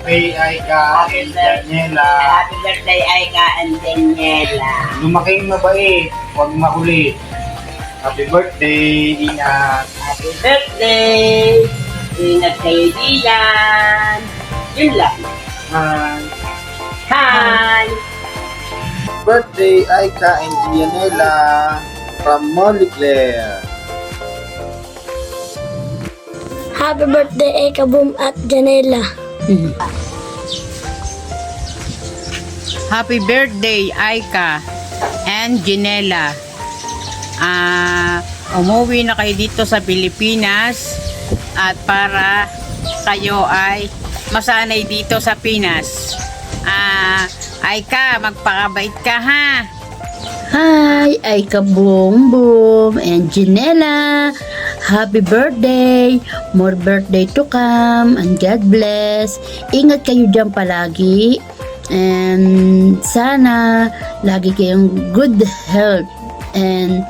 birthday, Aika and Daniela. Happy birthday, Aika and Daniela. Lumaking mabait, huwag makulit. Happy birthday, ingat. Happy birthday! Ingat kayo diyan. Yun lang. Hi. Hi! Birthday, Aika and Daniela from Moliclair. Happy birthday, Eka Boom at Janela. Happy birthday, Aika and Janela. Umuwi na kayo dito sa Pilipinas at para kayo ay masanay dito sa Pinas. Aika, magpakabait ka ha. Hi, Aika Boom Boom and Janela. Happy birthday! More birthday to come and God bless. Ingat kayo dyan palagi. And sana lagi kayong good health and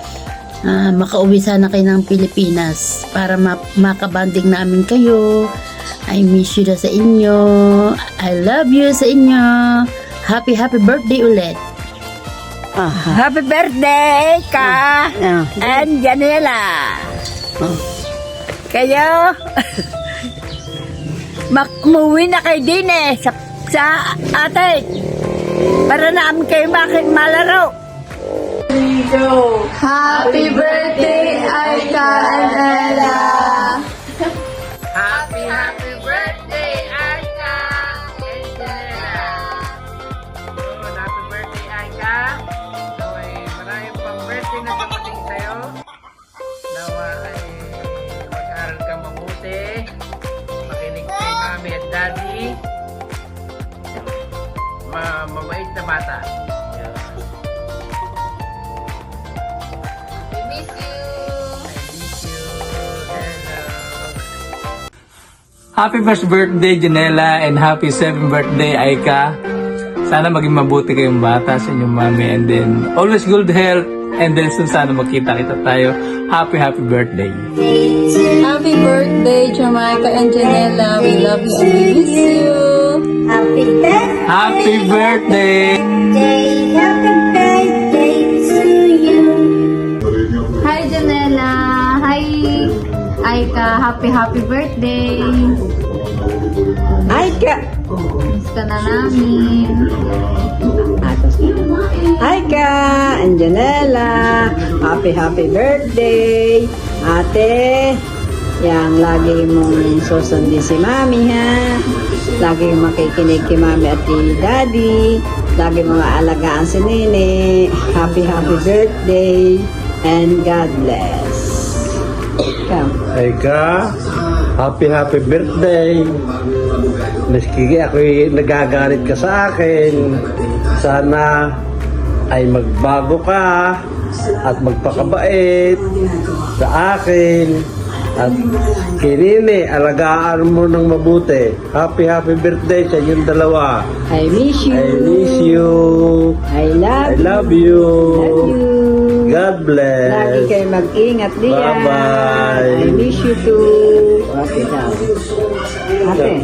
makauwi sana kayo ng Pilipinas para makabanding namin kayo. I miss you na sa inyo. I love you sa inyo. Happy birthday ulit. Happy birthday, Ka and Janela. Kayo, umuwi na kayo din sa atin para namin kayo malaro. Happy birthday, Aika and Ella. Happy birthday, Aika and Janela. Happy birthday, Aika. Maraming pang birthday na dumating sa'yo. Nawa ay mag-aral ka mabuti. Makinig kay mami at daddy. Mabait na bata. I miss you. Hello. Happy first birthday, Janela, and happy 7th birthday, Aika. Sana maging mabuti kayong bata sa inyong mami, and then always good health, and then sana magkita-kita tayo. Happy birthday. Happy birthday, Jamaica and Janela. We love you and we miss you. Happy birthday! Hi, Janela. Hi, Aika. Happy birthday. Aika! Miss ka na namin. Aika and Janela. Happy birthday. Ate, yang lagi mong susundin si mami ha. Lagi makikinig kay mami at kay daddy. Lagi mga alagaan si nene. Happy birthday and God bless. Come. Aika, happy birthday. Maski ako'y nagagalit ka sa akin, sana ay magbago ka at magpakabait sa akin at kinini, alagaan mo ng mabuti. Happy birthday sa inyong dalawa. I miss you. I miss you. I love you. Love you. God bless. Lagi kayo mag-ingat diyan. Bye-bye. I miss you too. Okay, daw. Ate.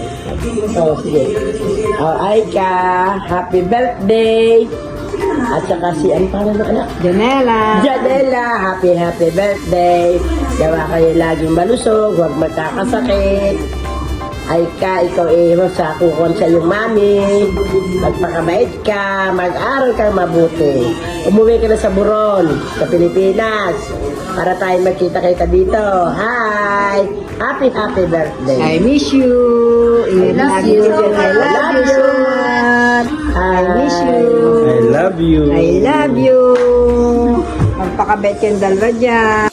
Oh, sige. Oh, Aika, happy birthday. At saka si, ano pangalan ng anak? Janela, happy birthday. Gawa kayo laging malusog, huwag magkakasakit. Aika, ikaw sa kukuhan sa iyong mami. Magpakabait ka, mag-aral kang mabuti. Umuwi ka na sa Buron, sa Pilipinas, para tayo magkita-kita dito. Hi! Happy birthday. I miss you. I love you. I love you so much. I miss you. I love you. I love you. Magpakabait kayong dalawa dyan.